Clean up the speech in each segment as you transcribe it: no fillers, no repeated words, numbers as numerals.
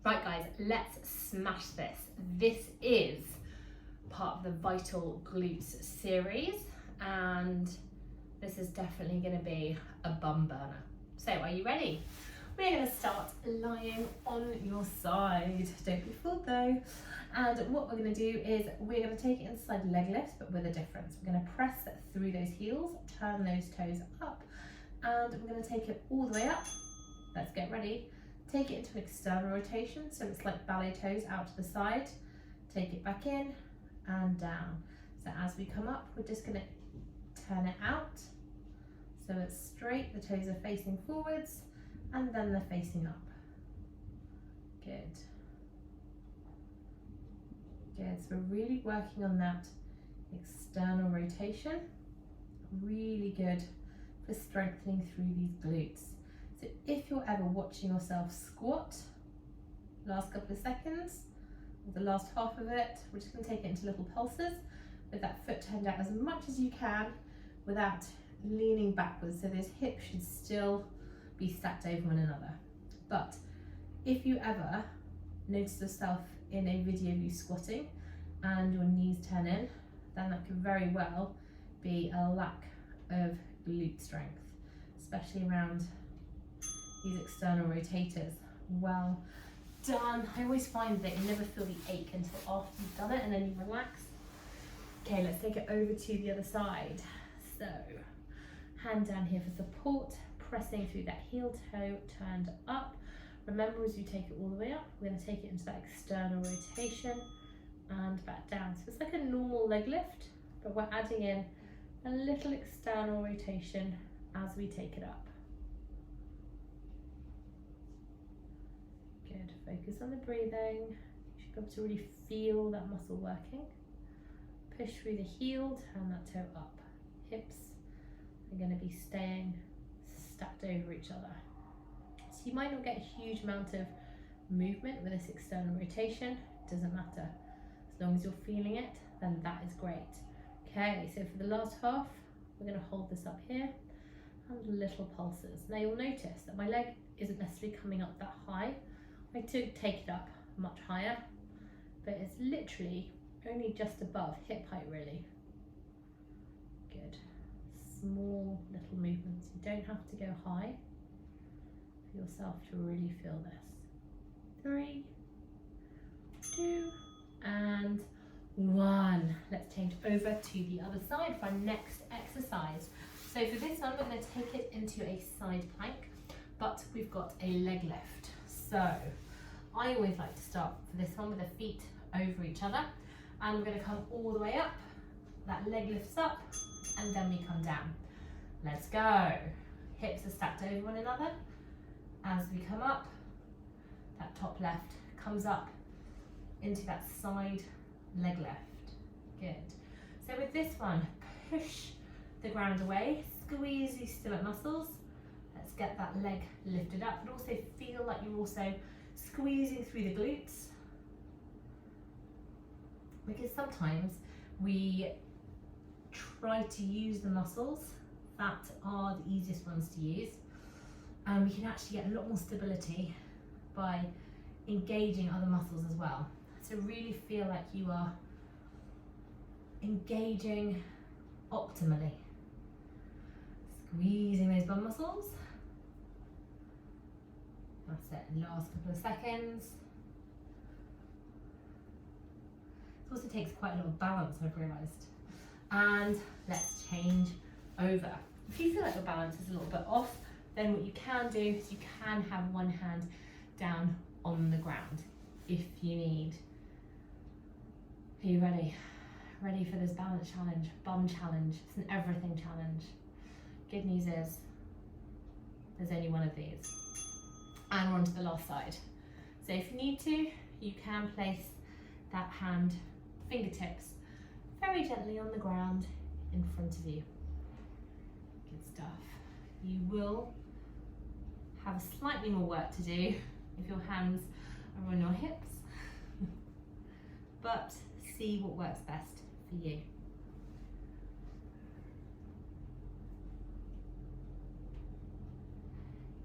Right guys, let's smash this. This is part of the Vital Glutes series, and this is definitely going to be a bum burner. So are you ready? We're going to start lying on your side. Don't be fooled though. And what we're going to do is we're going to take it inside leg lift, but with a difference. We're going to press through those heels, turn those toes up, and we're going to take it all the way up. Let's get ready. Take it into an external rotation, so it's like ballet toes out to the side. Take it back in and down. So as we come up, we're just going to turn it out. So it's straight, the toes are facing forwards, and then they're facing up. Good. Good, so we're really working on that external rotation. Really good for strengthening through these glutes. So if you're ever watching yourself squat, last couple of seconds, or the last half of it, we're just going to take it into little pulses with that foot turned out as much as you can without leaning backwards. So those hips should still be stacked over one another. But if you ever notice yourself in a video of you squatting and your knees turn in, then that could very well be a lack of glute strength, especially around these external rotators. Well done. I always find that you never feel the ache until after you've done it and then you relax. Okay, let's take it over to the other side. So, hand down here for support, pressing through that heel toe, turned up. Remember, as you take it all the way up, we're going to take it into that external rotation and back down. So it's like a normal leg lift, but we're adding in a little external rotation as we take it up. Good, focus on the breathing. You should be able to really feel that muscle working. Push through the heel, turn that toe up. Hips are going to be staying stacked over each other. So you might not get a huge amount of movement with this external rotation, doesn't matter. As long as you're feeling it, then that is great. Okay, so for the last half, we're going to hold this up here and little pulses. Now you'll notice that my leg isn't necessarily coming up that high. I do take it up much higher, but it's literally only just above hip height really. Good. Small little movements. You don't have to go high for yourself to really feel this. 3, 2, and 1. Let's change over to the other side for our next exercise. So for this one, we're going to take it into a side plank, but we've got a leg lift. So I always like to start for this one with the feet over each other, and we're going to come all the way up. That leg lifts up, and then we come down. Let's go. Hips are stacked over one another. As we come up, that top left comes up into that side leg lift. Good. So with this one, push the ground away, squeeze these stomach muscles. Let's get that leg lifted up, but also feel like you're also squeezing through the glutes, because sometimes we try to use the muscles that are the easiest ones to use, and we can actually get a lot more stability by engaging other muscles as well. So really feel like you are engaging optimally. Squeezing those bum muscles. That's it, last couple of seconds. It also takes quite a lot of balance, I've realised. And let's change over. If you feel like your balance is a little bit off, then what you can do is you can have one hand down on the ground if you need. Are you ready? Ready for this balance challenge, bum challenge? It's an everything challenge. Good news is there's only one of these. And we're on to the last side. So if you need to, you can place that hand, fingertips, very gently on the ground in front of you. Good stuff. You will have slightly more work to do if your hands are on your hips, but see what works best for you.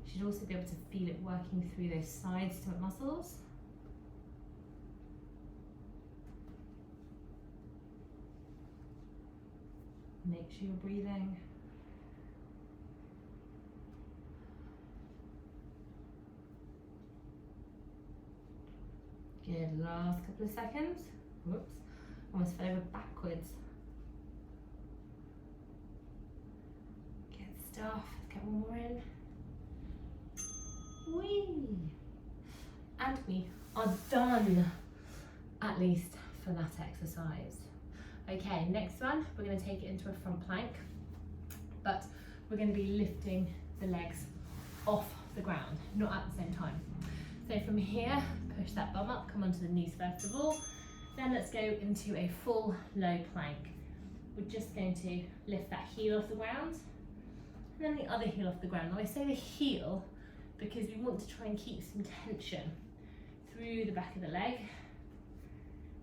You should also be able to feel it working through those side stomach muscles. Make sure you're breathing. Good, last couple of seconds. Whoops, almost fell over backwards. Good stuff, let's get one more in. Whee! And we are done, at least for that exercise. Okay, next one, we're going to take it into a front plank, but we're going to be lifting the legs off the ground, not at the same time. So from here, push that bum up, come onto the knees first of all, then let's go into a full low plank. We're just going to lift that heel off the ground, and then the other heel off the ground. Now I say the heel because we want to try and keep some tension through the back of the leg.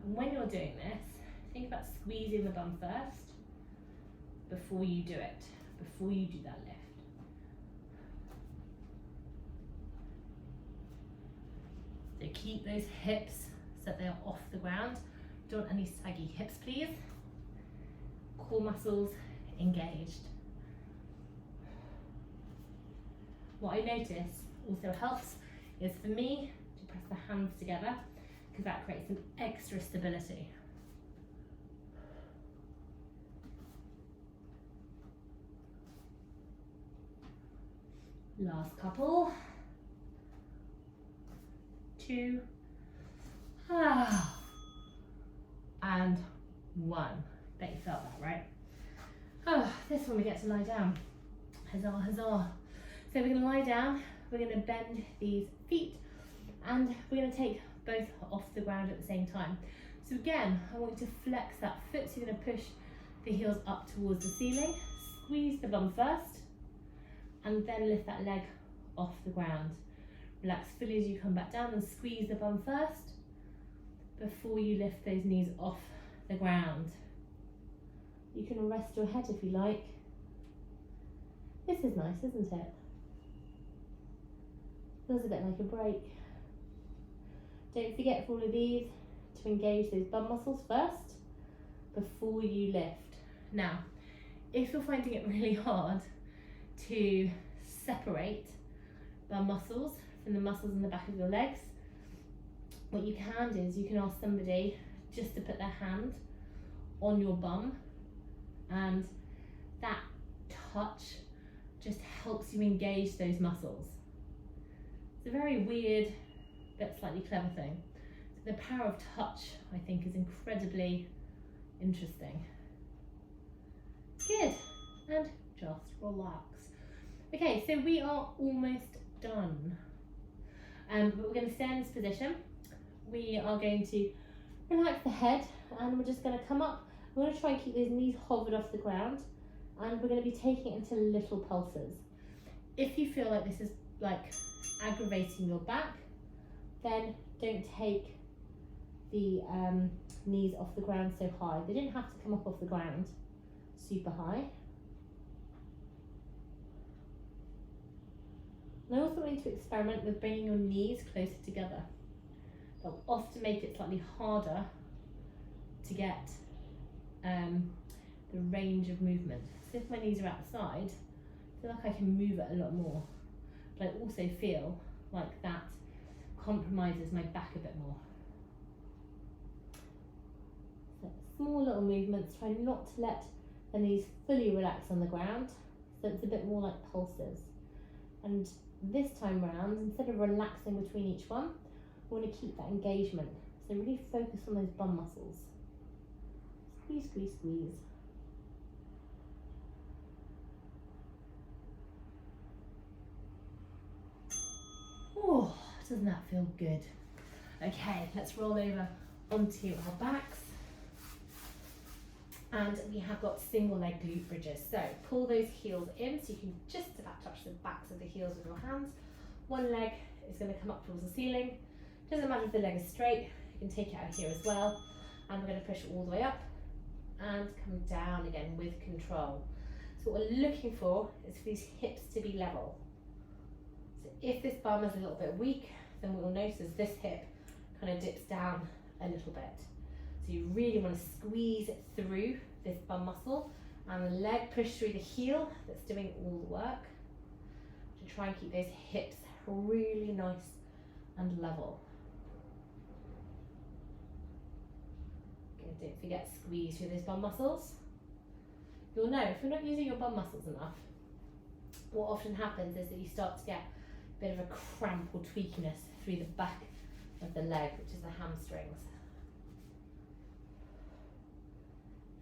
And when you're doing this, think about squeezing the bum first before you do it, before you do that lift. So keep those hips so that they are off the ground. Don't want any saggy hips, please. Core muscles engaged. What I notice also helps is for me to press the hands together because that creates some extra stability. Last couple. 2. And 1. Bet you felt that, right? Oh, this one we get to lie down. Huzzah, huzzah. So we're going to lie down, we're going to bend these feet, and we're going to take both off the ground at the same time. So again, I want you to flex that foot, so you're going to push the heels up towards the ceiling, squeeze the bum first, and then lift that leg off the ground. Relax fully as you come back down and squeeze the bum first before you lift those knees off the ground. You can rest your head if you like. This is nice, isn't it? Feels a bit like a break. Don't forget for all of these to engage those bum muscles first before you lift. Now, if you're finding it really hard to separate bum muscles from the muscles in the back of your legs, what you can do is you can ask somebody just to put their hand on your bum, and that touch just helps you engage those muscles. It's a very weird but slightly clever thing. The power of touch, I think, is incredibly interesting. Good, and just relax. Okay, so we are almost done. But we're going to stay in this position. We are going to relax the head, and we're just going to come up. We're going to try and keep those knees hovered off the ground, and we're going to be taking it into little pulses. If you feel like this is like aggravating your back, then don't take the knees off the ground so high. They didn't have to come up off the ground super high. And I also want you to experiment with bringing your knees closer together. They'll often make it slightly harder to get the range of movement. So if my knees are outside, I feel like I can move it a lot more. But I also feel like that compromises my back a bit more. So small little movements, try not to let the knees fully relax on the ground, so it's a bit more like pulses. And this time round, instead of relaxing between each one, we want to keep that engagement. So really focus on those bum muscles. Squeeze, squeeze, squeeze. Oh, doesn't that feel good? Okay, let's roll over onto our backs. And we have got single leg glute bridges. So pull those heels in so you can just about touch the backs of the heels with your hands. One leg is going to come up towards the ceiling. Doesn't matter if the leg is straight, you can take it out here as well. And we're going to push it all the way up and come down again with control. So what we're looking for is for these hips to be level. So if this bum is a little bit weak, then what we'll notice is this hip kind of dips down a little bit. So you really want to squeeze through this bum muscle And the leg push through the heel, that's doing all the work. To try and keep those hips really nice and level. Okay, don't forget to squeeze through those bum muscles. You'll know if you're not using your bum muscles enough, what often happens is that you start to get a bit of a cramp or tweakiness through the back of the leg, which is the hamstrings.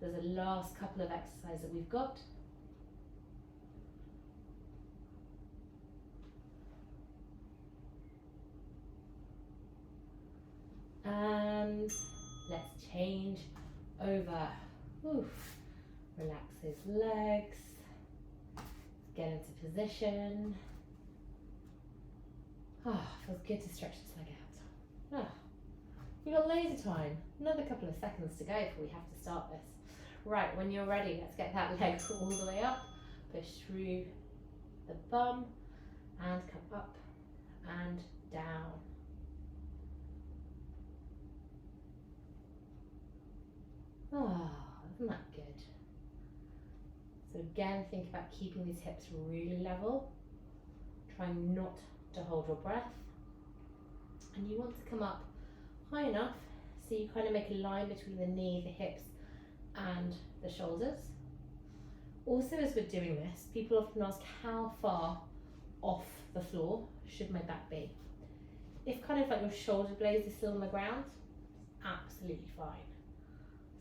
There's a last couple of exercises that we've got. And let's change over. Oof. Relax his legs. Get into position. Feels good to stretch this leg out. We've got loads of time. Another couple of seconds to go before we have to start this. Right, when you're ready, let's get that leg all the way up. Push through the bum and come up and down. Isn't that good? So again, think about keeping these hips really level. Trying not to hold your breath. And you want to come up high enough so you kind of make a line between the knee, the hips, and the shoulders. Also, as we're doing this, people often ask, how far off the floor should my back be? If kind of like your shoulder blades are still on the ground, absolutely fine.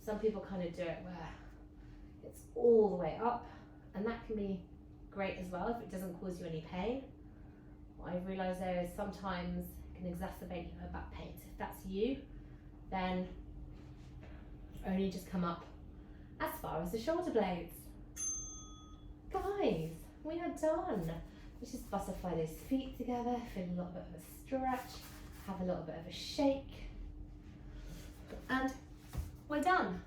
Some people kind of do it where it's all the way up, and that can be great as well if it doesn't cause you any pain. What I've realised though is sometimes it can exacerbate your back pain. So if that's you, then only just come up as far as the shoulder blades. Guys, we are done. Let's just butterfly those feet together, feel a little bit of a stretch, have a little bit of a shake, and we're done.